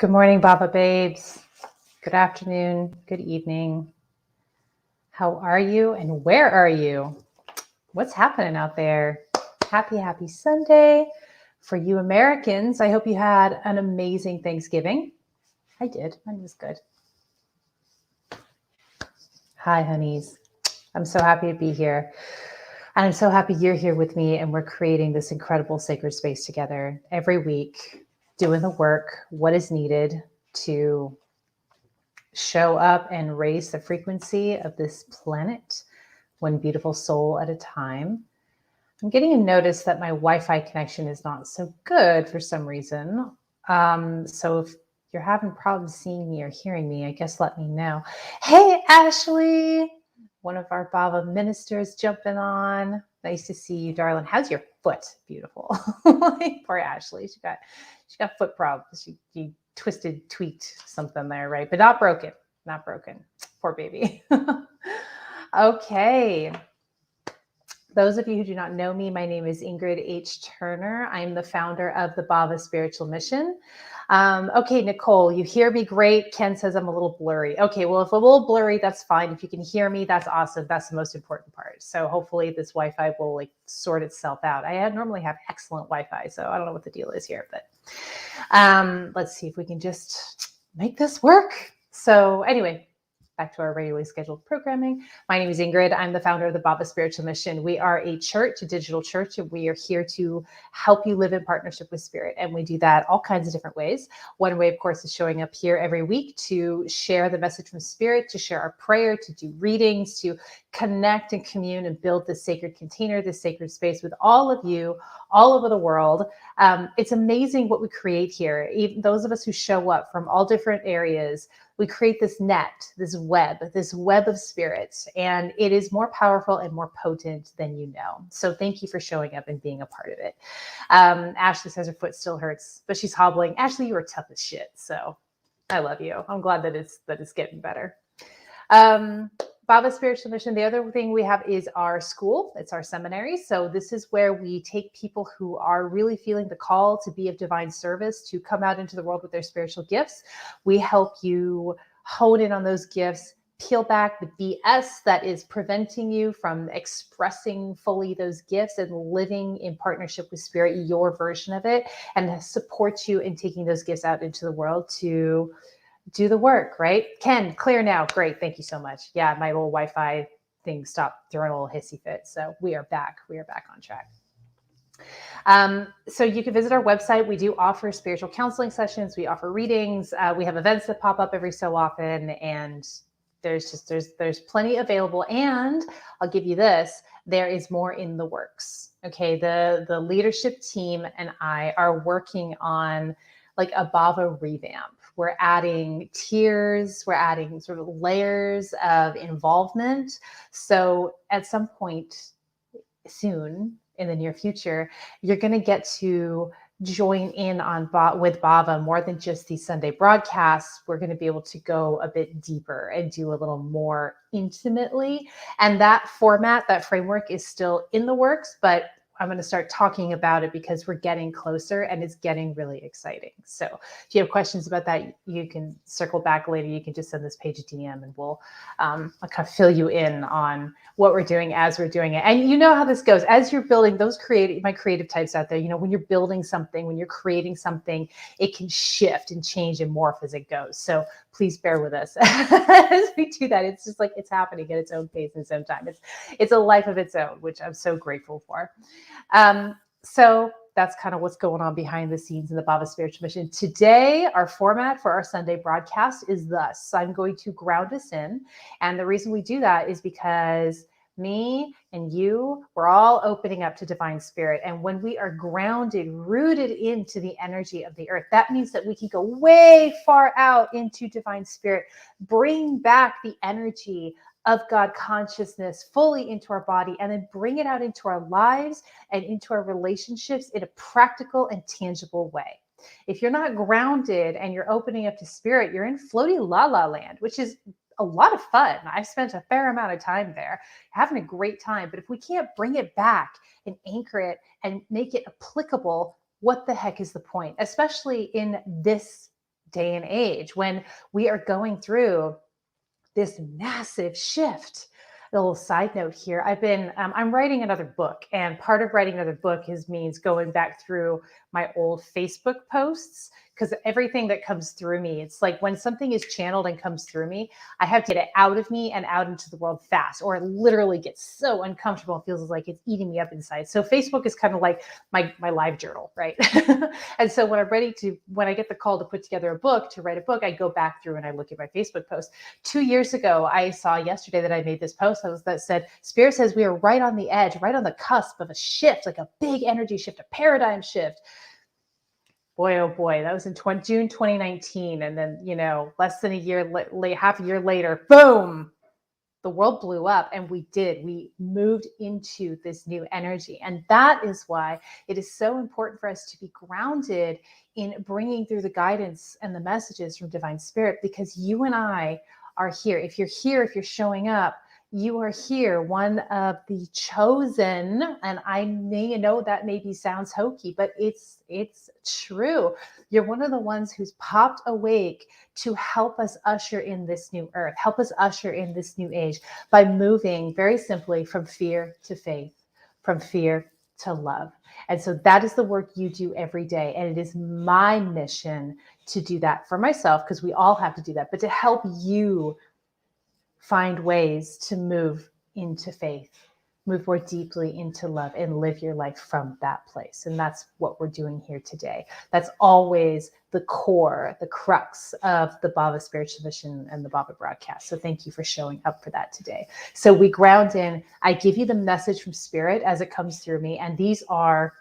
Good morning, Bhava babes. Good afternoon, good evening. How are you and where are you? What's happening out there? Happy Sunday for you Americans. I hope you had an amazing Thanksgiving. I did. Mine was good. Hi, honeys. I'm so happy to be here. And I'm so happy you're here with me and we're creating this incredible sacred space together every week, doing the work, what is needed to show up and raise the frequency of this planet, one beautiful soul at a time. I'm getting a notice that my Wi-Fi connection is not so good for some reason. So if you're having problems seeing me or hearing me, I guess let me know. Hey, Ashley, one of our Bhava ministers jumping on. Nice to see you, darling. How's your foot? Beautiful. Poor Ashley. She got foot problems. She tweaked something there, right? But not broken. Poor baby. Okay. Those of you who do not know me, my name is Ingrid H. Turner. I'm the founder of the Bhava Spiritual Mission. Okay, Nicole, you hear me great. Ken says I'm a little blurry. Okay, well, if a little blurry, that's fine. If you can hear me, that's awesome. That's the most important part. So hopefully this Wi-Fi will sort itself out. I normally have excellent Wi-Fi, so I don't know what the deal is here, but let's see if we can just make this work. So anyway, back to our regularly scheduled programming. My name is Ingrid. I'm the founder of the Bhava Spiritual Mission. We are a church, a digital church, and we are here to help you live in partnership with Spirit. And we do that all kinds of different ways. One way, of course, is showing up here every week to share the message from Spirit, to share our prayer, to do readings, to connect and commune and build this sacred container, this sacred space with all of you all over the world. It's amazing what we create here. Even those of us who show up from all different areas, we create this net, this web of spirits, and it is more powerful and more potent than you know. So thank you for showing up and being a part of it. Ashley says her foot still hurts, but she's hobbling. Ashley, you were tough as shit. So I love you. I'm glad that it's getting better. Bhava Spiritual Mission, the other thing we have is our school. It's our seminary. So this is where we take people who are really feeling the call to be of divine service, to come out into the world with their spiritual gifts. We help you hone in on those gifts, peel back the BS that is preventing you from expressing fully those gifts and living in partnership with Spirit, your version of it, and support you in taking those gifts out into the world to do the work, right? Ken, clear now. Great. Thank you so much. Yeah, my little Wi-Fi thing stopped throwing a little hissy fit. So we are back. We are back on track. So you can visit our website. We do offer spiritual counseling sessions. We offer readings. We have events that pop up every so often, and there's plenty available. And I'll give you this, there is more in the works. Okay. The leadership team and I are working on like a Bhava revamp. We're adding tiers, we're adding sort of layers of involvement. So at some point soon in the near future, you're going to get to join in on with Bhava more than just these Sunday broadcasts. We're going to be able to go a bit deeper and do a little more intimately. And that format, that framework is still in the works, but I'm going to start talking about it because we're getting closer and it's getting really exciting. So if you have questions about that, you can circle back later. You can just send this page a DM and I'll kind of fill you in on what we're doing as we're doing it. And you know how this goes. As you're building those my creative types out there, you know, when you're building something, when you're creating something, it can shift and change and morph as it goes. So please bear with us as we do that. It's just like it's happening at its own pace and its own time. It's a life of its own, which I'm so grateful for. So that's kind of what's going on behind the scenes in the Bhava Spiritual Mission. Today, our format for our Sunday broadcast is thus. I'm going to ground us in. And the reason we do that is because me and you, we're all opening up to divine spirit. And when we are grounded, rooted into the energy of the earth, that means that we can go way far out into divine spirit, bring back the energy of God consciousness fully into our body, and then bring it out into our lives and into our relationships in a practical and tangible way. If you're not grounded and you're opening up to spirit, you're in floaty la la land, which is a lot of fun. I've spent a fair amount of time there, having a great time. But if we can't bring it back and anchor it and make it applicable, what the heck is the point? Especially in this day and age when we are going through this massive shift. A little side note here. I'm writing another book, and part of writing another book means going back through my old Facebook posts, because everything that comes through me, it's like when something is channeled and comes through me, I have to get it out of me and out into the world fast, or it literally gets so uncomfortable. It feels like it's eating me up inside. So Facebook is kind of like my live journal, right? And so when I get the call to put together a book, to write a book, I go back through and I look at my Facebook posts. 2 years ago, I saw yesterday that I made this post that said, Spirit says we are right on the edge, right on the cusp of a shift, like a big energy shift, a paradigm shift. Boy, oh boy, that was in June 2019. And then, less than a year, half a year later, boom, the world blew up, and we moved into this new energy. And that is why it is so important for us to be grounded in bringing through the guidance and the messages from Divine Spirit, because you and I are here. If you're showing up, you are here, one of the chosen. And I know that maybe sounds hokey, but it's true. You're one of the ones who's popped awake to help us usher in this new earth, help us usher in this new age by moving very simply from fear to faith, from fear to love. And so that is the work you do every day. And it is my mission to do that for myself, because we all have to do that, but to help you find ways to move into faith, move more deeply into love, and live your life from that place. And that's what we're doing here today. That's always the core, the crux of the Bhava Spiritual Mission and the Bhava broadcast. So thank you for showing up for that today. So we ground in, I give you the message from Spirit as it comes through me. And these are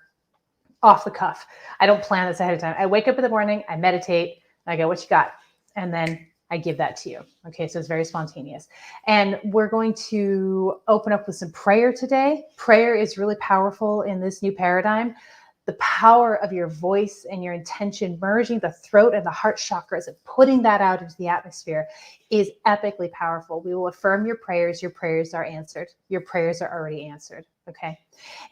off the cuff. I don't plan this ahead of time. I wake up in the morning, I meditate, and I go, what you got? And then I give that to you. Okay, so it's very spontaneous. And we're going to open up with some prayer today. Prayer is really powerful in this new paradigm. The power of your voice and your intention, merging the throat and the heart chakras and putting that out into the atmosphere, is epically powerful. We will affirm your prayers. Your prayers are answered. Your prayers are already answered. Okay.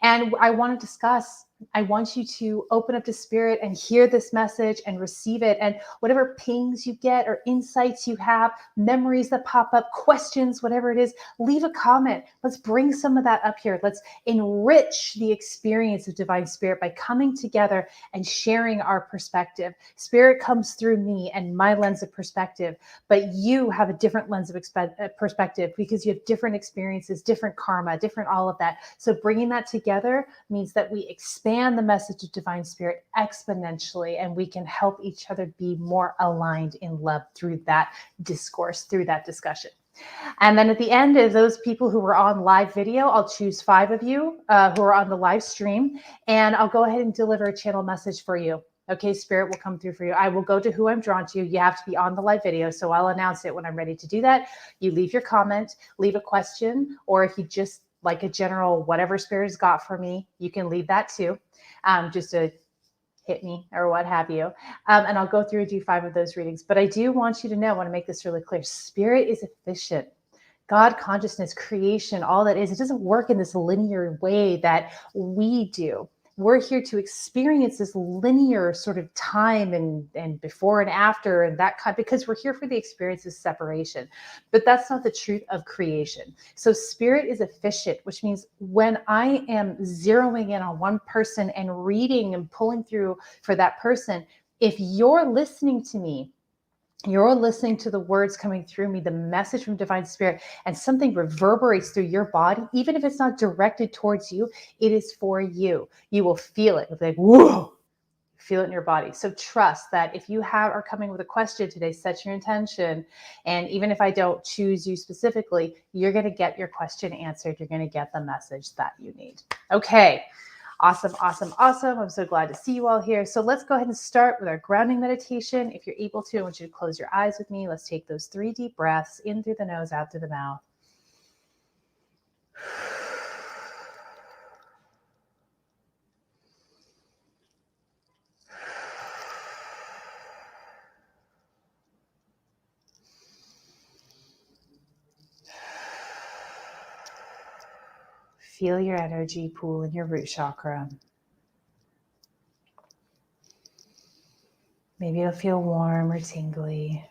And I want to discuss, I want you to open up to Spirit and hear this message and receive it. And whatever pings you get or insights you have, memories that pop up, questions, whatever it is, leave a comment. Let's bring some of that up here. Let's enrich the experience of Divine Spirit by coming together and sharing our perspective. Spirit comes through me and my lens of perspective, but you have a different lens of perspective, because you have different experiences, different karma, different all of that. So bringing that together means that we expand the message of Divine Spirit exponentially, and we can help each other be more aligned in love through that discourse, through that discussion. And then at the end, of those people who were on live video, I'll choose 5 of you who are on the live stream, and I'll go ahead and deliver a channel message for you. Okay, Spirit will come through for you. I will go to who I'm drawn to. You have to be on the live video, so I'll announce it when I'm ready to do that. You leave your comment, leave a question, or if you just like a general whatever Spirit has got for me, you can leave that too, just to hit me or what have you. And I'll go through and do 5 of those readings. But I do want you to know, I want to make this really clear. Spirit is efficient. God, consciousness, creation, all that is, it doesn't work in this linear way that we do. We're here to experience this linear sort of time and before and after and that kind, because we're here for the experience of separation. But that's not the truth of creation. So Spirit is efficient, which means when I am zeroing in on one person and reading and pulling through for that person, if you're listening to me, you're listening to the words coming through me, the message from Divine Spirit, and something reverberates through your body, even if it's not directed towards you, it is for you. You will feel it. You'll be like, whoa, feel it in your body. So trust that if you are coming with a question today, set your intention. And even if I don't choose you specifically, you're going to get your question answered. You're going to get the message that you need. Okay. Awesome, awesome, awesome. I'm so glad to see you all here. So let's go ahead and start with our grounding meditation. If you're able to, I want you to close your eyes with me. Let's take those 3 deep breaths in through the nose, out through the mouth. Feel your energy pool in your root chakra. Maybe you'll feel warm or tingly,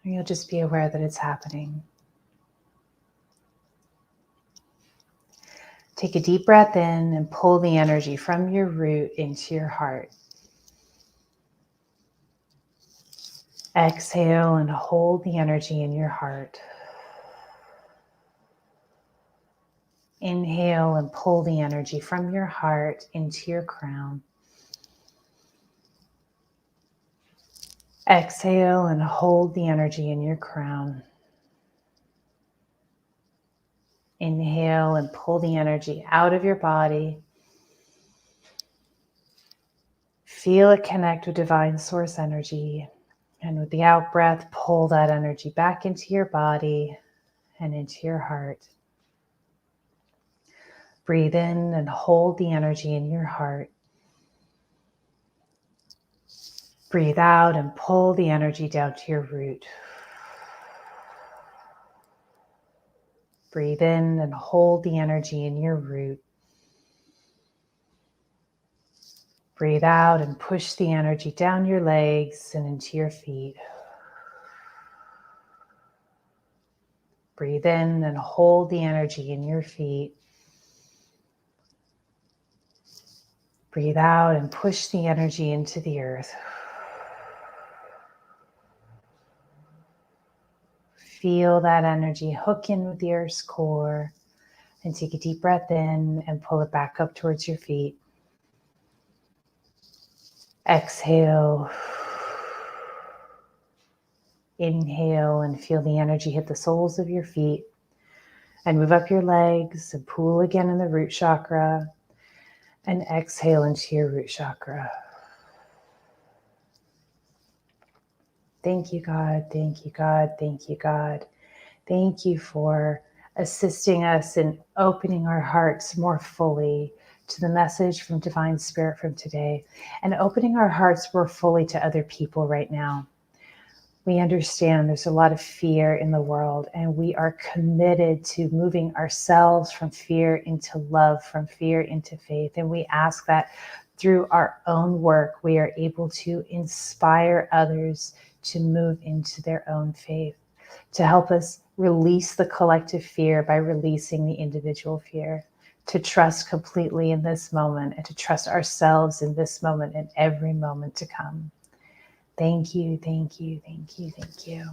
or you'll just be aware that it's happening. Take a deep breath in and pull the energy from your root into your heart. Exhale and hold the energy in your heart. Inhale and pull the energy from your heart into your crown. Exhale and hold the energy in your crown. Inhale and pull the energy out of your body. Feel it connect with divine source energy. And with the out breath, pull that energy back into your body and into your heart. Breathe in and hold the energy in your heart. Breathe out and pull the energy down to your root. Breathe in and hold the energy in your root. Breathe out and push the energy down your legs and into your feet. Breathe in and hold the energy in your feet. Breathe out and push the energy into the earth. Feel that energy hook in with the earth's core, and take a deep breath in and pull it back up towards your feet. Exhale. Inhale and feel the energy hit the soles of your feet and move up your legs and pool again in the root chakra, and exhale into your root chakra. Thank you, God. Thank you, God. Thank you, God. Thank you for assisting us in opening our hearts more fully to the message from Divine Spirit from today, and opening our hearts more fully to other people right now. We understand there's a lot of fear in the world, and we are committed to moving ourselves from fear into love, from fear into faith. And we ask that through our own work, we are able to inspire others to move into their own faith, to help us release the collective fear by releasing the individual fear, to trust completely in this moment, and to trust ourselves in this moment and every moment to come. Thank you, thank you, thank you, thank you.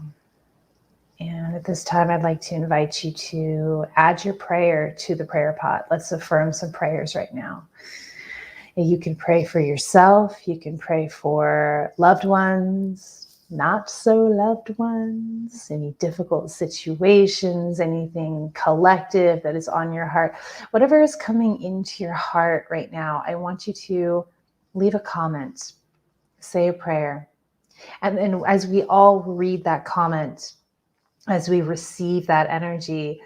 And at this time, I'd like to invite you to add your prayer to the prayer pot. Let's affirm some prayers right now. You can pray for yourself. You can pray for loved ones, not so loved ones, any difficult situations, anything collective that is on your heart. Whatever is coming into your heart right now, I want you to leave a comment, say a prayer. And then as we all read that comment, as we receive that energy,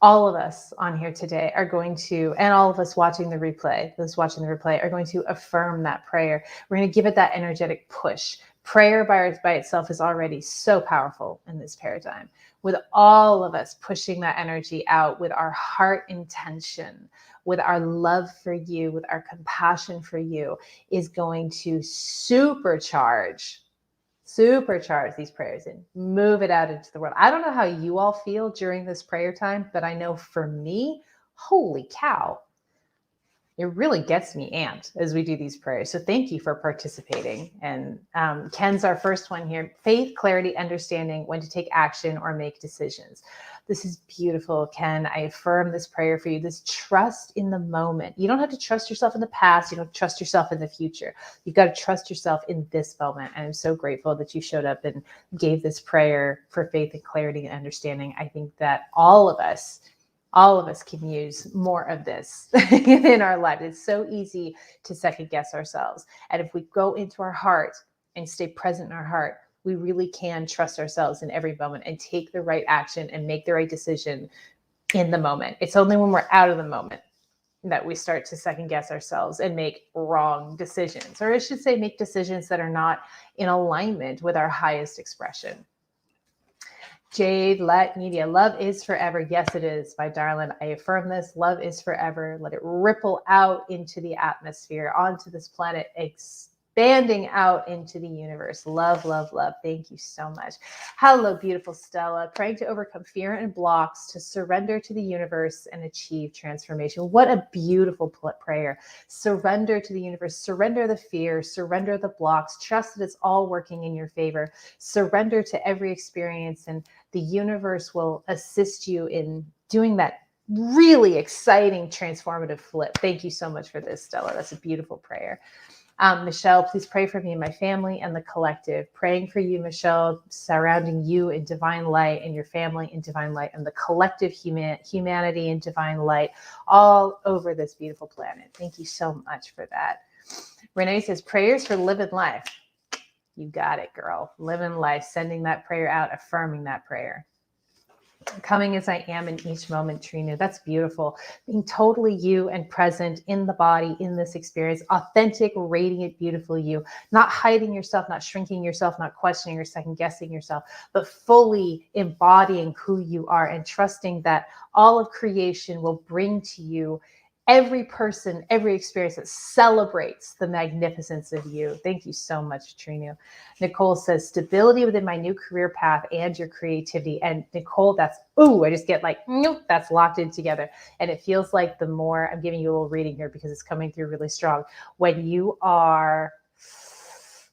all of us on here today are going to, and all of us watching the replay, those watching the replay, are going to affirm that prayer. We're going to give it that energetic push. Prayer by itself is already so powerful in this paradigm. With all of us pushing that energy out with our heart intention, with our love for you, with our compassion for you, is going to supercharge these prayers and move it out into the world. I don't know how you all feel during this prayer time, but I know for me, holy cow, it really gets me amped as we do these prayers. So thank you for participating. And Ken's our first one here. Faith, clarity, understanding when to take action or make decisions. This is beautiful, Ken. I affirm this prayer for you. This trust in the moment. You don't have to trust yourself in the past. You don't trust yourself in the future. You've got to trust yourself in this moment. And I'm so grateful that you showed up and gave this prayer for faith and clarity and understanding. I think that all of us can use more of this in our life. It's so easy to second guess ourselves. And if we go into our heart and stay present in our heart, we really can trust ourselves in every moment and take the right action and make the right decision in the moment. It's only when we're out of the moment that we start to second guess ourselves and make wrong decisions, or I should say make decisions that are not in alignment with our highest expression. Jade, Let Media, love is forever. Yes, it is, my darling. I affirm this. Love is forever. Let it ripple out into the atmosphere, onto this planet, expand expanding out into the universe. Love, love, love. Thank you so much. Hello, beautiful Stella. Praying to overcome fear and blocks, to surrender to the universe and achieve transformation. What a beautiful prayer. Surrender to the universe. Surrender the fear. Surrender the blocks. Trust that it's all working in your favor. Surrender to every experience, and the universe will assist you in doing that really exciting, transformative flip. Thank you so much for this, Stella. That's a beautiful prayer. Michelle, please pray for me and my family and the collective. Praying for you, Michelle, surrounding you in divine light and your family in divine light and the collective humanity in divine light all over this beautiful planet. Thank you so much for that. Renee says, prayers for living life. You got it, girl. Living life, sending that prayer out, affirming that prayer. Coming as I am in each moment, Trina. That's beautiful. Being totally you and present in the body, in this experience, authentic, radiant, beautiful you, not hiding yourself, not shrinking yourself, not questioning or second guessing yourself, but fully embodying who you are and trusting that all of creation will bring to you every person, every experience that celebrates the magnificence of you. Thank you so much, Trina. Nicole says, stability within my new career path and your creativity. And Nicole, that's, ooh, I just get like, nope, that's locked in together. And it feels like the more, I'm giving you a little reading here because it's coming through really strong. When you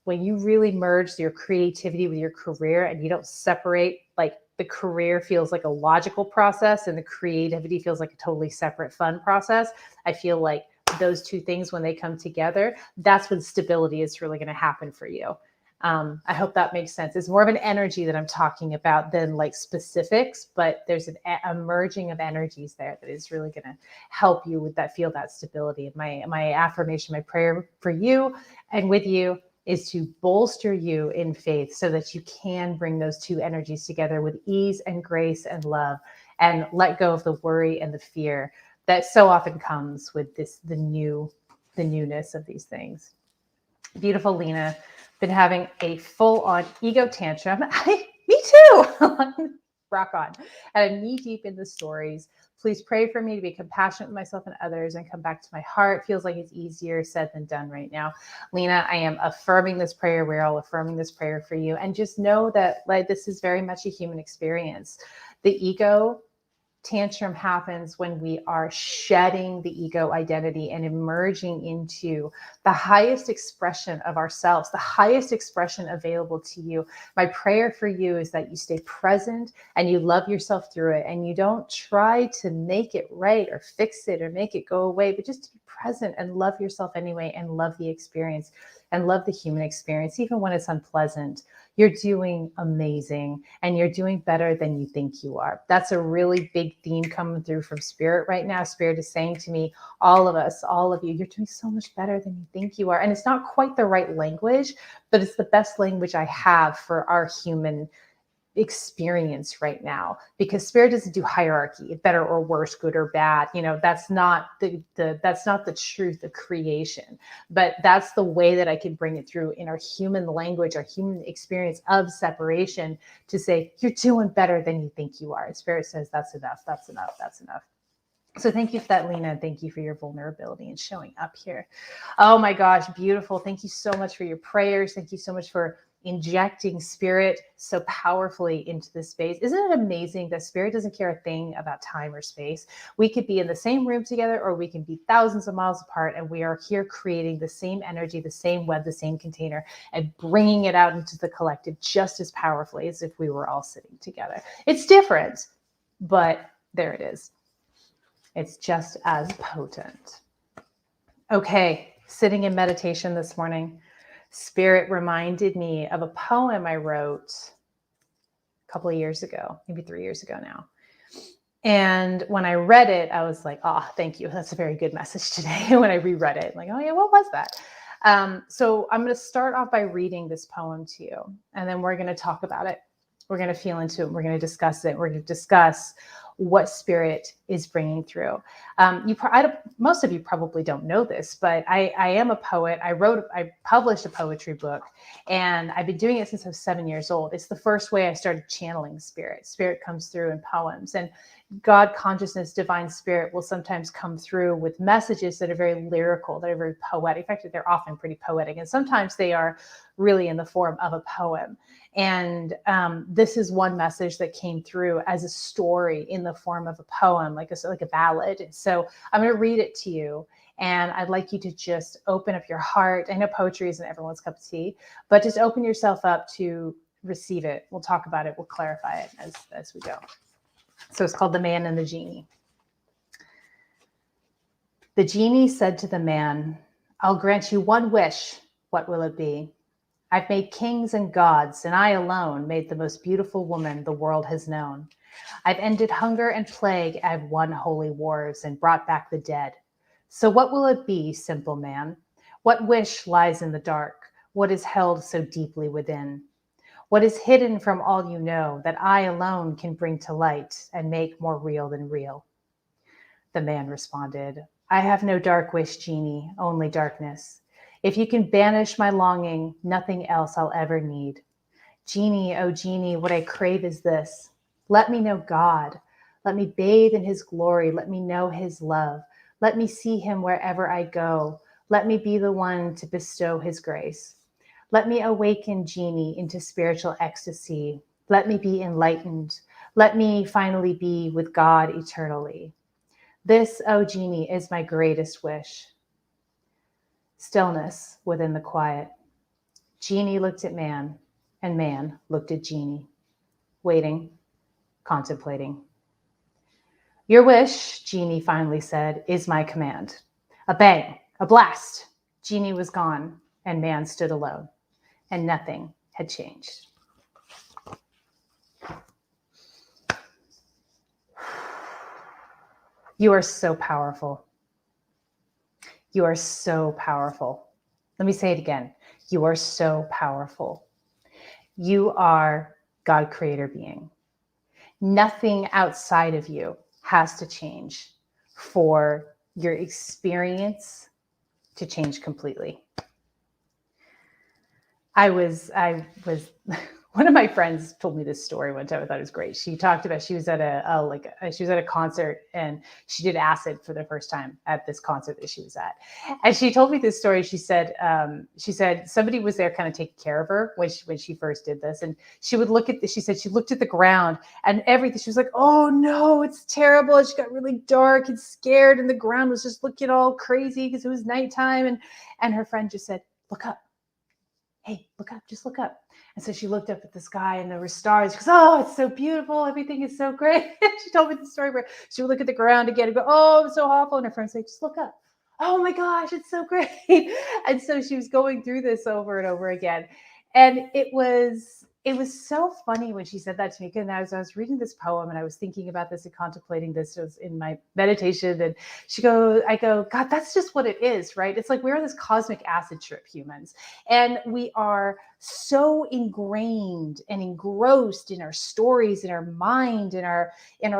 really merge your creativity with your career and you don't separate, like the career feels like a logical process and the creativity feels like a totally separate fun process. I feel like those two things, when they come together, that's when stability is really going to happen for you. I hope that makes sense. It's more of an energy that I'm talking about than like specifics, but there's a merging of energies there that is really going to help you with that, feel that stability. My affirmation, my prayer for you and with you is to bolster you in faith so that you can bring those two energies together with ease and grace and love, and let go of the worry and the fear that so often comes with the newness of these things. Beautiful Lena, been having a full-on ego tantrum. Me too. Rock on. And I'm knee deep in the stories. Please pray for me to be compassionate with myself and others and come back to my heart. Feels like it's easier said than done right now. Lena, I am affirming this prayer. We're all affirming this prayer for you. And just know that like this is very much a human experience. The ego tantrum happens when we are shedding the ego identity and emerging into the highest expression of ourselves, the highest expression available to you. My prayer for you is that you stay present and you love yourself through it, and you don't try to make it right or fix it or make it go away, but just to be present and love yourself anyway, and love the experience and love the human experience, even when it's unpleasant. You're doing amazing and you're doing better than you think you are. That's a really big theme coming through from Spirit right now. Spirit is saying to me, all of us, all of you, you're doing so much better than you think you are. And it's not quite the right language, but it's the best language I have for our human experience right now, because Spirit doesn't do hierarchy, better or worse, good or bad. You know, that's not that's not the truth of creation, but that's the way that I can bring it through in our human language, our human experience of separation, to say, you're doing better than you think you are. And Spirit says, that's enough, that's enough, that's enough. So thank you for that, Lena. Thank you for your vulnerability and showing up here. Oh my gosh, beautiful. Thank you so much for your prayers. Thank you so much for injecting Spirit so powerfully into this space. Isn't it amazing that Spirit doesn't care a thing about time or space? We could be in the same room together, or we can be thousands of miles apart, and we are here creating the same energy, the same web, the same container, and bringing it out into the collective just as powerfully as if we were all sitting together. It's different, but there it is. It's just as potent. Okay, sitting in meditation this morning, Spirit reminded me of a poem I wrote a couple of years ago, maybe 3 years ago now. And when I read it, I was like, oh, thank you. That's a very good message today. When I reread it, like, oh yeah, what was that? So I'm going to start off by reading this poem to you, and then we're going to talk about it. We're going to feel into it. We're going to discuss it. We're going to discuss what Spirit is bringing through. Most of you probably don't know this, but I am a poet. I published a poetry book, and I've been doing it since I was 7 years old. It's the first way I started channeling Spirit. Spirit comes through in poems, and God consciousness, divine spirit will sometimes come through with messages that are very lyrical, that are very poetic. In fact, they're often pretty poetic, and sometimes they are really in the form of a poem. And this is one message that came through as a story in the form of a poem, like a ballad. And so I'm going to read it to you, and I'd like you to just open up your heart. I know poetry isn't everyone's cup of tea, but just open yourself up to receive it. We'll talk about it. We'll clarify it as we go. So it's called The Man and the Genie. The genie said to the man, "I'll grant you one wish. What will it be? I've made kings and gods, and I alone made the most beautiful woman the world has known. I've ended hunger and plague. I've won holy wars and brought back the dead. So what will it be, simple man? What wish lies in the dark? What is held so deeply within? What is hidden from all you know that I alone can bring to light and make more real than real?" The man responded, "I have no dark wish, genie, only darkness. If you can banish my longing, nothing else I'll ever need. Genie, oh genie, what I crave is this. Let me know God. Let me bathe in his glory. Let me know his love. Let me see him wherever I go. Let me be the one to bestow his grace. Let me awaken, genie, into spiritual ecstasy. Let me be enlightened. Let me finally be with God eternally. This, oh genie, is my greatest wish." Stillness within the quiet. Genie looked at man, and man looked at genie, waiting, contemplating. "Your wish," genie finally said, "is my command." A bang, a blast. Genie was gone, and man stood alone, and nothing had changed. You are so powerful. You are so powerful. Let me say it again. You are so powerful. You are God creator being. Nothing outside of you has to change for your experience to change completely. I was one of my friends told me this story one time. I thought it was great. She talked about she was at a concert, and she did acid for the first time at this concert that she was at. And she told me this story. She said somebody was there kind of taking care of her when she first did this, and she would look at she said she looked at the ground and everything. She was like, "Oh no, it's terrible." And she got really dark and scared, and the ground was just looking all crazy because it was nighttime. And her friend just said, "Look up. Hey, look up, just look up." And so she looked up at the sky, and there were stars. She goes, "Oh, it's so beautiful. Everything is so great." She told me the story where she would look at the ground again and go, "Oh, it's so awful." And her friend said, "Just look up. Oh my gosh, it's so great." And so she was going through this over and over again. And it was so funny when she said that to me, because I was reading this poem and I was thinking about this and contemplating this. It was in my meditation, and I go, "God, that's just what it is, right? It's like we're on this cosmic acid trip, humans, and we are so ingrained and engrossed in our stories, in our mind, in our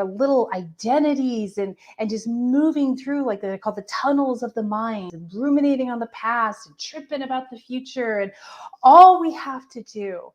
little identities, and just moving through, like they're called the tunnels of the mind, and ruminating on the past and tripping about the future. And all we have to do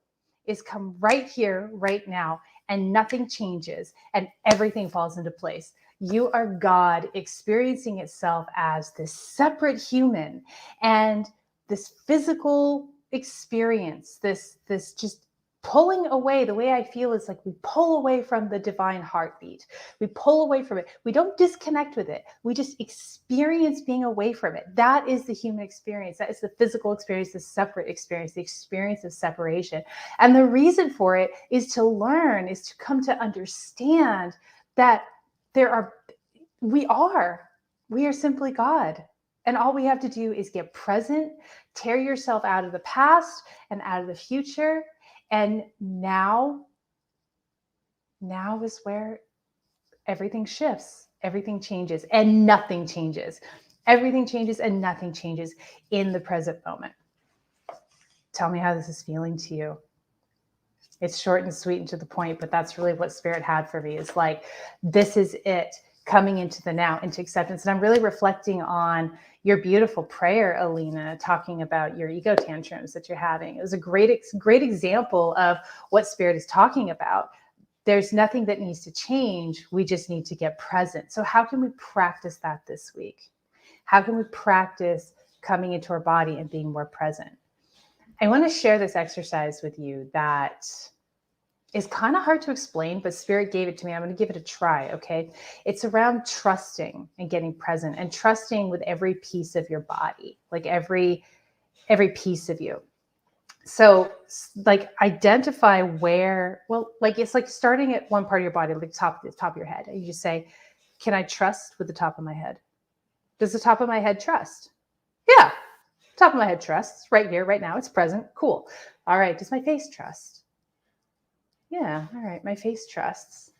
is come right here, right now, and nothing changes and everything falls into place. You are God experiencing itself as this separate human, and this physical experience, this just pulling away. The way I feel is like we pull away from the divine heartbeat. We pull away from it. We don't disconnect with it. We just experience being away from it. That is the human experience. That is the physical experience, the separate experience, the experience of separation. And the reason for it is to learn, is to come to understand that we are simply God. And all we have to do is get present, tear yourself out of the past and out of the future. And now is where everything shifts, everything changes, and nothing changes. Everything changes and nothing changes in the present moment. Tell me how this is feeling to you. It's short and sweet and to the point, but that's really what Spirit had for me, is like, this is it, coming into the now, into acceptance. And I'm really reflecting on your beautiful prayer, Alina, talking about your ego tantrums that you're having. It was a great example of what Spirit is talking about. There's nothing that needs to change. We just need to get present. So how can we practice that this week? How can we practice coming into our body and being more present? I want to share this exercise with you that is kind of hard to explain, but Spirit gave it to me. I'm going to give it a try, okay? It's around trusting and getting present, and trusting with every piece of your body, like every piece of you. So like identify where, well, like it's like starting at one part of your body, like the top of your head. And you just say, can I trust with the top of my head? Does the top of my head trust? Yeah. Top of my head trusts right here, right now. It's present. Cool. All right. Does my face trust? Yeah. All right. My face trusts.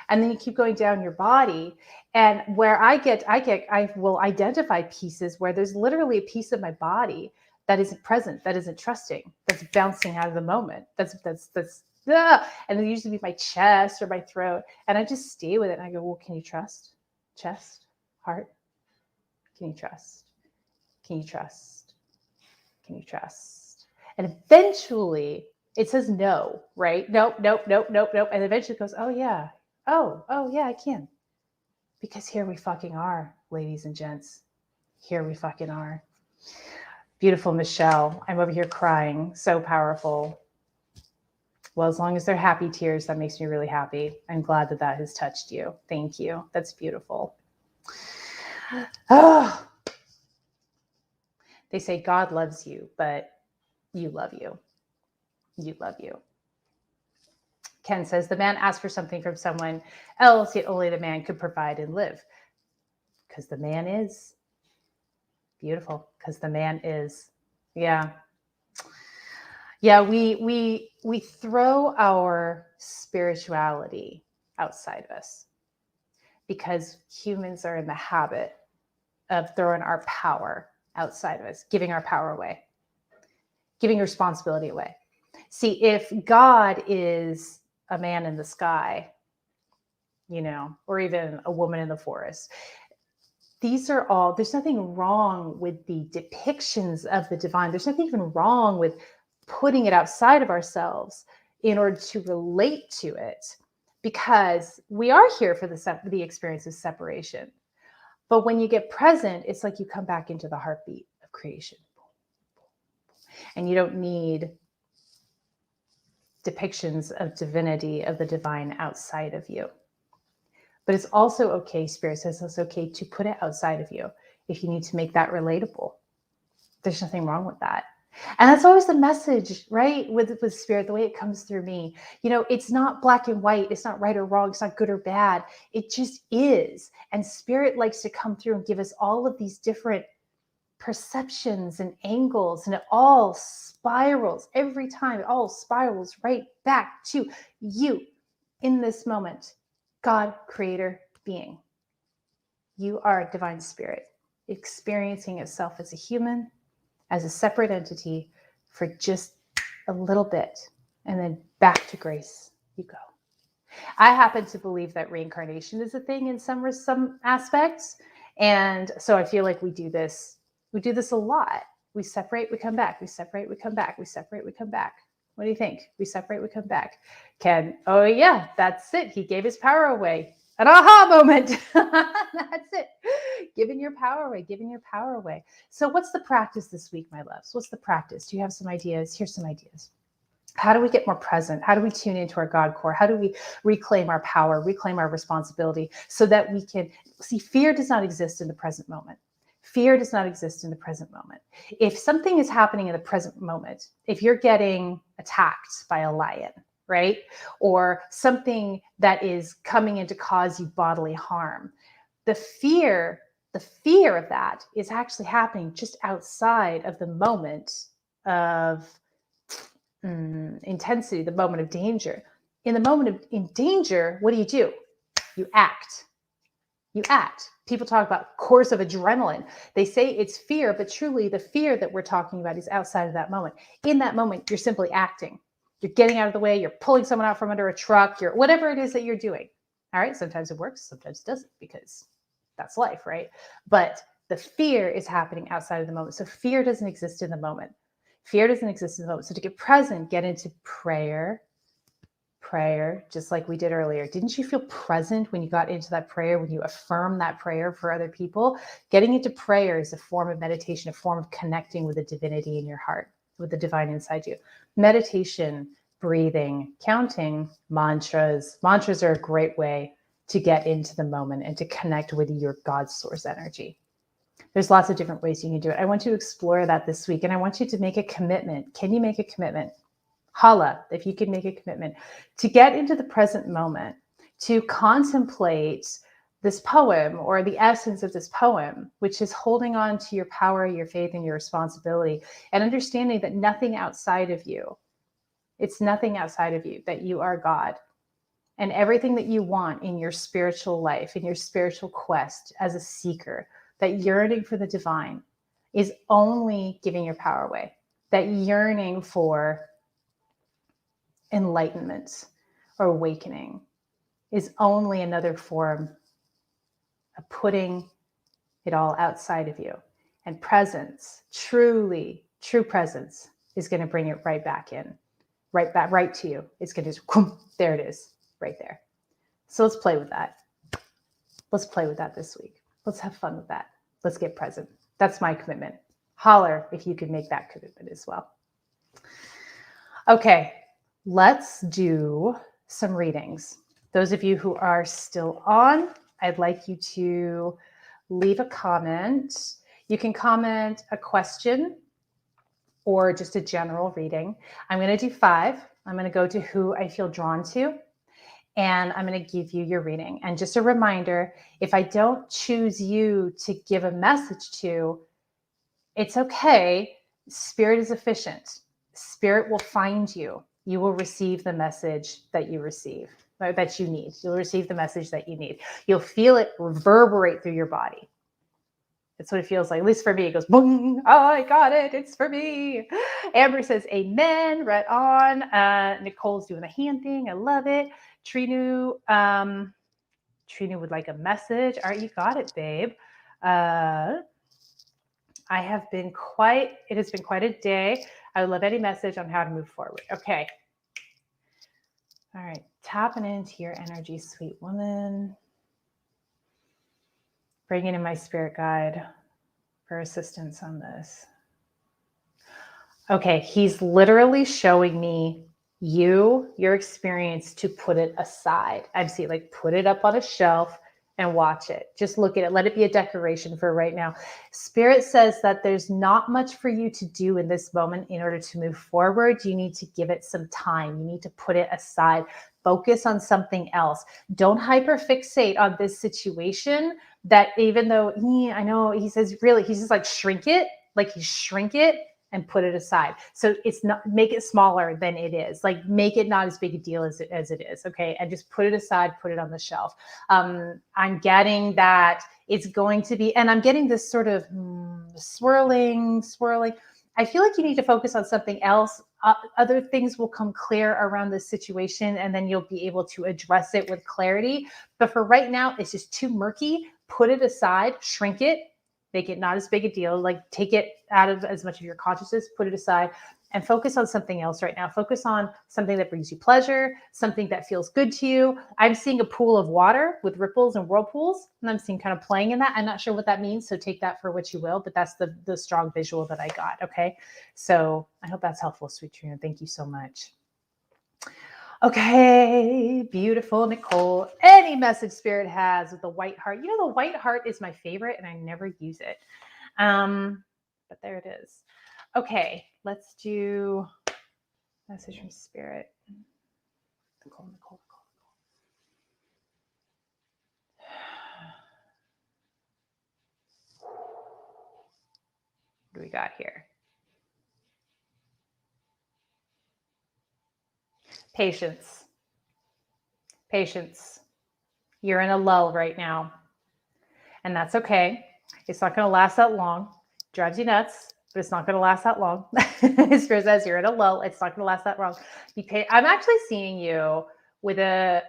And then you keep going down your body. And where I will identify pieces where there's literally a piece of my body that isn't present, that isn't trusting, that's bouncing out of the moment. That's and then usually be my chest or my throat. And I just stay with it. And I go, well, can you trust? Chest, heart. Can you trust? Can you trust? Can you trust? And eventually it says no, right? Nope. And eventually it goes, oh yeah. Oh yeah, I can. Because here we fucking are, ladies and gents. Here we fucking are. Beautiful Michelle. I'm over here crying. So powerful. Well, as long as they're happy tears, that makes me really happy. I'm glad that has touched you. Thank you. That's beautiful. Oh. They say God loves you, but you love you. You love you. Ken says, the man asked for something from someone else, yet only the man could provide and live. Because the man is. Beautiful. Because the man is. Yeah. Yeah, we throw our spirituality outside of us because humans are in the habit of throwing our power outside of us, giving our power away, giving responsibility away. See, if God is a man in the sky, or even a woman in the forest, these are all, there's nothing wrong with the depictions of the divine. There's nothing even wrong with putting it outside of ourselves in order to relate to it, because we are here for the experience of separation. But when you get present, it's like you come back into the heartbeat of creation. And you don't need depictions of divinity, of the divine outside of you. But it's also okay, Spirit says it's okay to put it outside of you if you need to make that relatable. There's nothing wrong with that. And that's always the message, right? With Spirit, the way it comes through me. It's not black and white. It's not right or wrong. It's not good or bad. It just is. And Spirit likes to come through and give us all of these different perceptions and angles, and it all spirals every time. It all spirals right back to you in this moment. God, creator, being. You are a divine spirit experiencing itself as a human, as a separate entity for just a little bit, and then back to grace you go. I happen to believe that reincarnation is a thing in some aspects. And so I feel like we do this a lot. We separate, we come back. We separate, we come back. We separate, we come back. What do you think? We separate, we come back. Ken, oh yeah, that's it. He gave his power away. An aha moment. That's it. Giving your power away, giving your power away. So what's the practice this week, my loves? What's the practice? Do you have some ideas? Here's some ideas. How do we get more present? How do we tune into our God core? How do we reclaim our power, reclaim our responsibility so that we can see fear does not exist in the present moment. Fear does not exist in the present moment. If something is happening in the present moment, if you're getting attacked by a lion, right? Or something that is coming in to cause you bodily harm, the fear of that is actually happening just outside of the moment of intensity, the moment of danger. In the moment in danger, what do? You act. You act. People talk about course of adrenaline. They say it's fear, but truly the fear that we're talking about is outside of that moment. In that moment, you're simply acting. You're getting out of the way. You're pulling someone out from under a truck. You're whatever it is that you're doing. All right. Sometimes it works. Sometimes it doesn't, because that's life, right? But the fear is happening outside of the moment. So fear doesn't exist in the moment. Fear doesn't exist in the moment. So to get present, get into prayer, just like we did earlier. Didn't you feel present when you got into that prayer, when you affirm that prayer for other people? Getting into prayer is a form of meditation, a form of connecting with the divinity in your heart, with the divine inside you. Meditation, breathing, counting, mantras. Mantras are a great way to get into the moment and to connect with your God source energy. There's lots of different ways you can do it. I want you to explore that this week, and I want you to make a commitment. Can you make a commitment? Holla, if you can make a commitment to get into the present moment, to contemplate this poem or the essence of this poem, which is holding on to your power, your faith, and your responsibility, and understanding that nothing outside of you, it's nothing outside of you, that you are God. And everything that you want in your spiritual life, in your spiritual quest as a seeker, that yearning for the divine is only giving your power away. That yearning for enlightenment or awakening is only another form of putting it all outside of you. And presence, truly, true presence, is going to bring it right back in, right back, right to you. It's going to just, there it is, right there. So let's play with that. Let's play with that this week. Let's have fun with that. Let's get present. That's my commitment. Holler if you could make that commitment as well. Okay, let's do some readings. Those of you who are still on, I'd like you to leave a comment. You can comment a question or just a general reading. I'm going to do 5. I'm going to go to who I feel drawn to, and I'm going to give you your reading. And just a reminder, if I don't choose you to give a message to, it's okay. Spirit is efficient. Spirit will find you. You will receive the message that you receive, or that you need. You'll receive the message that you need. You'll feel it reverberate through your body. That's what it feels like. At least for me, it goes, boom, oh, I got it. It's for me. Amber says, amen, right on. Nicole's doing the hand thing. I love it. Trinu would like a message. All right, you got it, babe. It has been quite a day. I would love any message on how to move forward. Okay. All right. Tapping into your energy, sweet woman. Bringing in my spirit guide for assistance on this. Okay. He's literally showing me your experience to put it aside. I'd see, like, put it up on a shelf and watch it. Just look at it. Let it be a decoration for right now. Spirit says that there's not much for you to do in this moment in order to move forward. You need to give it some time. You need to put it aside. Focus on something else. Don't hyperfixate on this situation, that even though I know he says, really, he's just like, shrink it and put it aside. So it's not, make it smaller than it is. Like, make it not as big a deal as it is. Okay. And just put it aside, put it on the shelf. I'm getting that it's going to be, and I'm getting this sort of swirling. I feel like you need to focus on something else. Other things will come clear around this situation, and then you'll be able to address it with clarity. But for right now, it's just too murky. Put it aside, shrink it, make it not as big a deal. Like, take it out of as much of your consciousness, put it aside, and focus on something else right now. Focus on something that brings you pleasure, something that feels good to you. I'm seeing a pool of water with ripples and whirlpools, and I'm seeing kind of playing in that. I'm not sure what that means, so take that for what you will, but that's the strong visual that I got, okay? So I hope that's helpful, sweet Trina. Thank you so much. Okay, beautiful, Nicole. Any message Spirit has with the white heart. You know, the white heart is my favorite, and I never use it. But there it is. Okay, let's do message from Spirit. Nicole. What do we got here? Patience. You're in a lull right now, and that's okay. It's not going to last that long. Drives you nuts, but it's not going to last that long. Spirit says you're in a lull. It's not going to last that long. I'm actually seeing you with a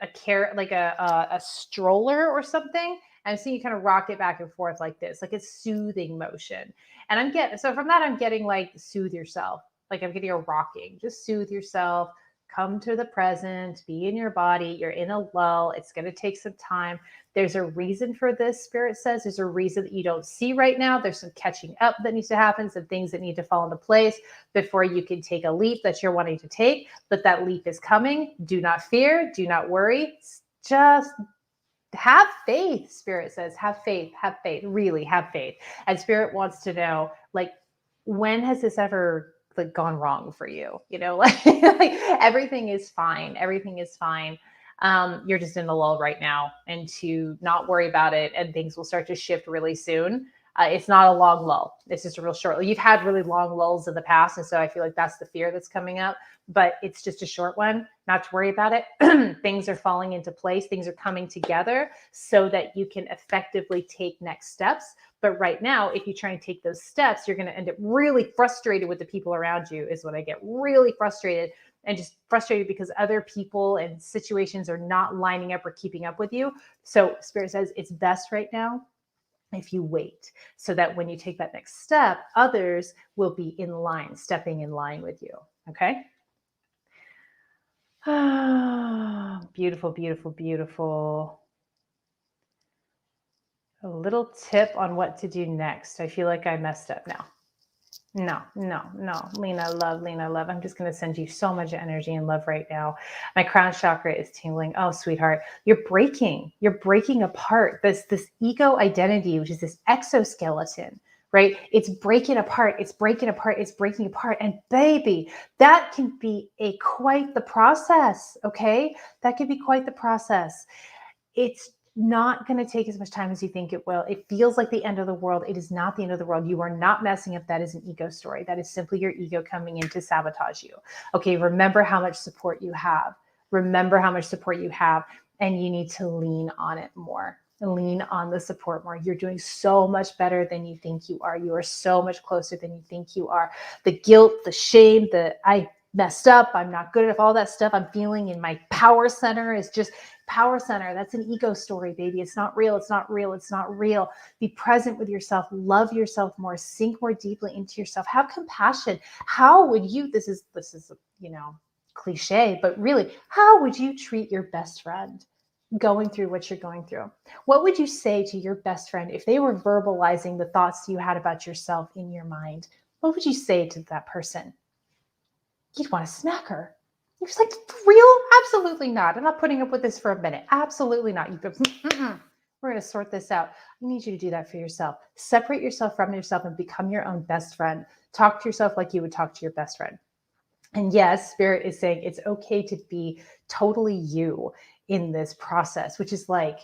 stroller or something. I'm seeing you kind of rock it back and forth like this, like it's soothing motion. And from that, I'm getting like soothe yourself. Like I'm getting a rocking, just soothe yourself, come to the present, be in your body. You're in a lull. It's going to take some time. There's a reason for this, Spirit says. There's a reason that you don't see right now. There's some catching up that needs to happen, some things that need to fall into place before you can take a leap that you're wanting to take. But that leap is coming. Do not fear. Do not worry. Just have faith. Spirit says, have faith, really have faith. And Spirit wants to know, like, when has this ever like gone wrong for you? You know, like everything is fine. Everything is fine. You're just in a lull right now, and to not worry about it, and things will start to shift really soon. It's not a long lull. It's just a real short. You've had really long lulls in the past, and so I feel like that's the fear that's coming up. But it's just a short one. Not to worry about it. Things are falling into place. Things are coming together so that you can effectively take next steps. But right now, if you try and take those steps, you're going to end up really frustrated with the people around you, is what I get. Really frustrated, and just frustrated because other people and situations are not lining up or keeping up with you. So Spirit says it's best right now if you wait, so that when you take that next step, others will be in line, stepping in line with you. Okay. Ah, beautiful, beautiful, beautiful. A little tip on what to do next. I feel like I messed up now. No. Lena, love. I'm just going to send you so much energy and love right now. My crown chakra is tingling. Oh, sweetheart, you're breaking apart this ego identity, which is this exoskeleton, right? It's breaking apart. And baby, that can be quite the process. Okay. That can be quite the process. It's not going to take as much time as you think it will. It feels like the end of the world. It is not the end of the world. You are not messing up. That is an ego story. That is simply your ego coming in to sabotage you. Okay. Remember how much support you have. And you need to lean on it more. Lean on the support more. You're doing so much better than you think you are. You are so much closer than you think you are. The guilt, the shame, I messed up, I'm not good enough, all that stuff I'm feeling in my power center is just power center. That's an ego story, baby. It's not real. Be present with yourself. Love yourself more. Sink more deeply into yourself. Have compassion. How would you, this is, cliche, but really, how would you treat your best friend going through what you're going through? What would you say to your best friend if they were verbalizing the thoughts you had about yourself in your mind? What would you say to that person? You'd want to smack her. You're just like, for real? Absolutely not. I'm not putting up with this for a minute. Absolutely not. We're going to sort this out. I need you to do that for yourself. Separate yourself from yourself and become your own best friend. Talk to yourself like you would talk to your best friend. And yes, Spirit is saying it's okay to be totally you in this process, which is like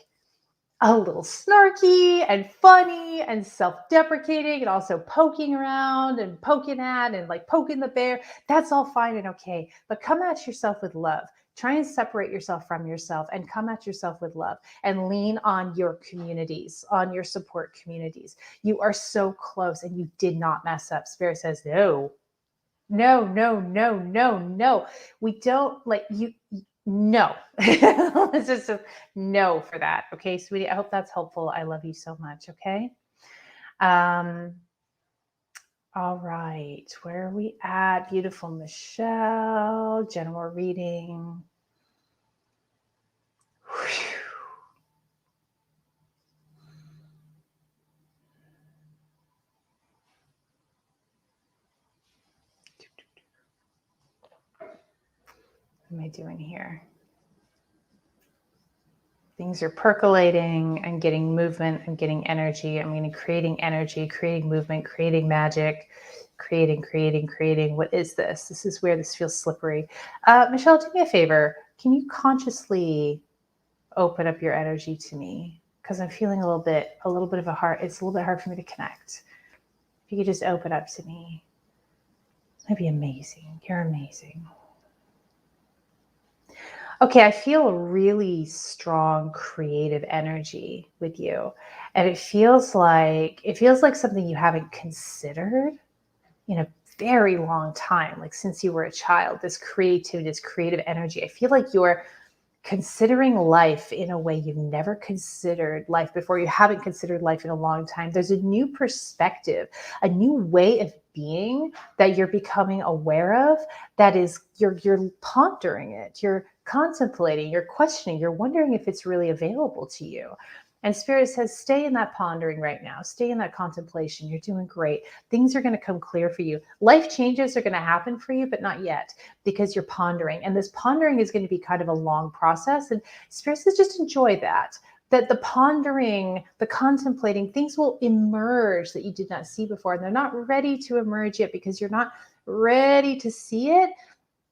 a little snarky and funny and self-deprecating, and also poking around and poking at and like poking the bear. That's all fine and okay. But come at yourself with love. Try and separate yourself from yourself and come at yourself with love, and lean on your communities, on your support communities. You are so close and you did not mess up. Spirit says, no. We don't like you. No. Let's just no for that. Okay, sweetie. I hope that's helpful. I love you so much. Okay. All right. Where are we at? Beautiful Michelle. General reading. Whew. What am I doing here? Things are percolating. I'm getting movement. I'm getting energy. I'm creating energy, creating movement, creating magic, creating. What is this? This is where this feels slippery. Michelle, do me a favor. Can you consciously open up your energy to me? Because I'm feeling a little bit of a heart. It's a little bit hard for me to connect. If you could just open up to me, that'd be amazing. You're amazing. Okay, I feel a really strong creative energy with you. And it feels like something you haven't considered very long time, like since you were a child, this creativity, this creative energy. I feel like you're considering life in a way you've never considered life before. You haven't considered life in a long time. There's a new perspective, a new way of being that you're becoming aware of, that is, you're pondering it, you're contemplating, you're questioning, you're wondering if it's really available to you. And Spirit says, stay in that pondering right now. Stay in that contemplation. You're doing great. Things are going to come clear for you. Life changes are going to happen for you, but not yet, because you're pondering. And this pondering is going to be kind of a long process. And Spirit says, just enjoy that. That the pondering, the contemplating, things will emerge that you did not see before. And they're not ready to emerge yet because you're not ready to see it.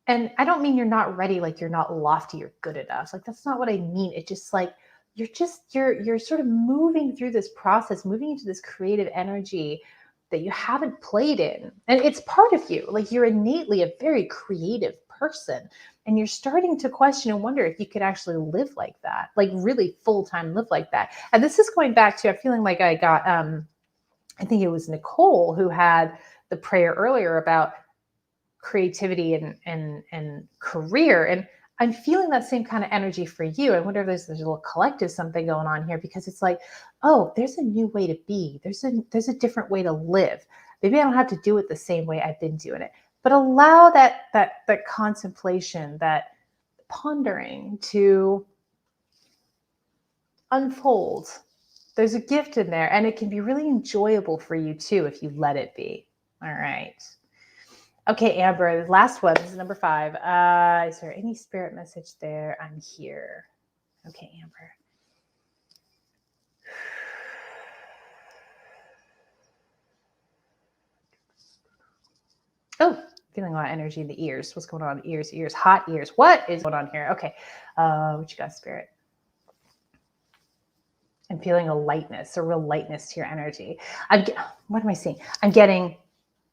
And I don't mean you're not ready, like you're not lofty or good enough. Like, that's not what I mean. It's just like, you're sort of moving through this process, moving into this creative energy that you haven't played in. And it's part of you. Like, you're innately a very creative person. And you're starting to question and wonder if you could actually live like that, like really full-time live like that. And this is going back to, I'm feeling like I got, I think it was Nicole who had the prayer earlier about creativity and career. And I'm feeling that same kind of energy for you. I wonder if there's a little collective something going on here, because it's like, oh, there's a new way to be. There's a different way to live. Maybe I don't have to do it the same way I've been doing it, but allow that contemplation, that pondering to unfold. There's a gift in there, and it can be really enjoyable for you too if you let it be. All right. Okay, Amber, the last one. This is number 5. Is there any spirit message there? I'm here. Okay, Amber. Oh, feeling a lot of energy in the ears. What's going on? Ears, hot ears. What is going on here? Okay, what you got, Spirit? I'm feeling a lightness, a real lightness to your energy. What am I seeing? I'm getting,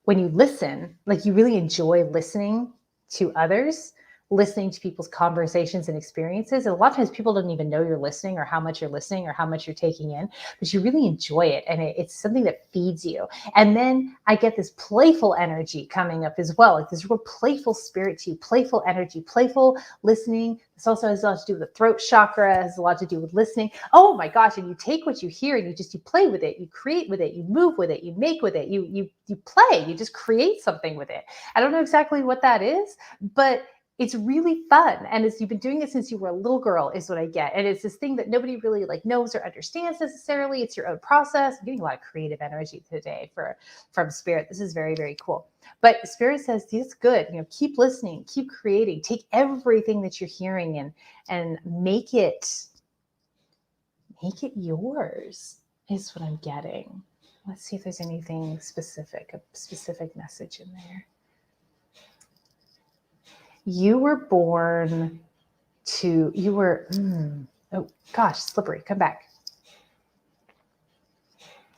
when you listen, like you really enjoy listening to others, listening to people's conversations and experiences. And a lot of times people don't even know you're listening, or how much you're listening, or how much you're taking in, but you really enjoy it. And it's something that feeds you. And then I get this playful energy coming up as well, like this real playful spirit to you, playful energy, playful listening. This also has a lot to do with the throat chakra, has a lot to do with listening. Oh my gosh. And you take what you hear and you play with it, you create with it, you move with it, you make with it, you play, you just create something with it. I don't know exactly what that is, but it's really fun. And as you've been doing it since you were a little girl is what I get. And it's this thing that nobody really like knows or understands necessarily. It's your own process. I'm getting a lot of creative energy today from Spirit. This is very, very cool. But Spirit says, it's good. Keep listening, keep creating, take everything that you're hearing and make it yours is what I'm getting. Let's see if there's anything specific, a specific message in there. You were born to, oh gosh, slippery, come back.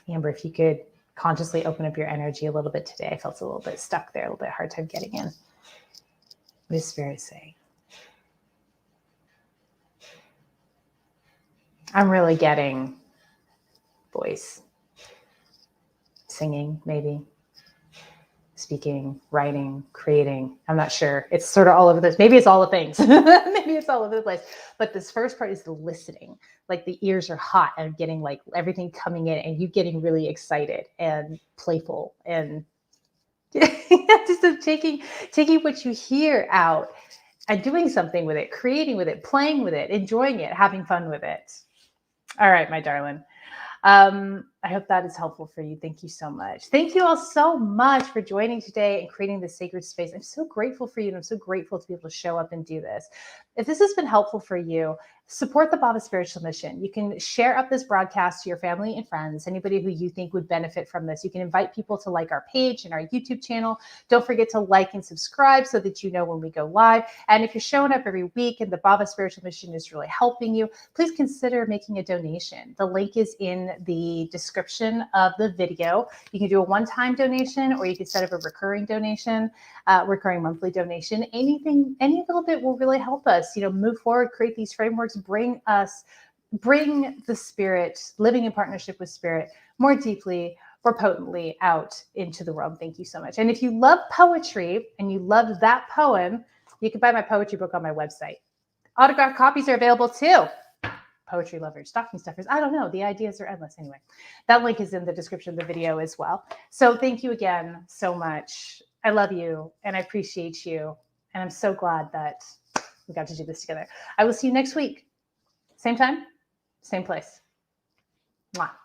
Amber, if you could consciously open up your energy a little bit today. I felt a little bit stuck there, a little bit hard time getting in. What does Spirit say? I'm really getting voice, singing, maybe. Speaking, writing, creating. I'm not sure. It's sort of all over this. Maybe it's all the things. Maybe it's all over the place. But this first part is the listening. Like the ears are hot and getting like everything coming in, and you getting really excited and playful and just taking what you hear out and doing something with it, creating with it, playing with it, enjoying it, having fun with it. All right, my darling. I hope that is helpful for you. Thank you so much. Thank you all so much for joining today and creating this sacred space. I'm so grateful for you, and I'm so grateful to be able to show up and do this. If this has been helpful for you, support the Bhava Spiritual Mission. You can share up this broadcast to your family and friends, anybody who you think would benefit from this. You can invite people to like our page and our YouTube channel. Don't forget to like and subscribe so that you know when we go live. And if you're showing up every week and the Bhava Spiritual Mission is really helping you, please consider making a donation. The link is in the description of the video. You can do a one-time donation, or you can set up a recurring donation, recurring monthly donation. Any little bit will really help us, move forward, create these frameworks, bring the Spirit, living in partnership with Spirit more deeply, more potently out into the world. Thank you so much. And if you love poetry and you love that poem, you can buy my poetry book on my website. Autographed copies are available too. Poetry lovers, stocking stuffers. I don't know. The ideas are endless. Anyway, that link is in the description of the video as well. So thank you again so much. I love you and I appreciate you. And I'm so glad that we got to do this together. I will see you next week. Same time, same place. Mwah.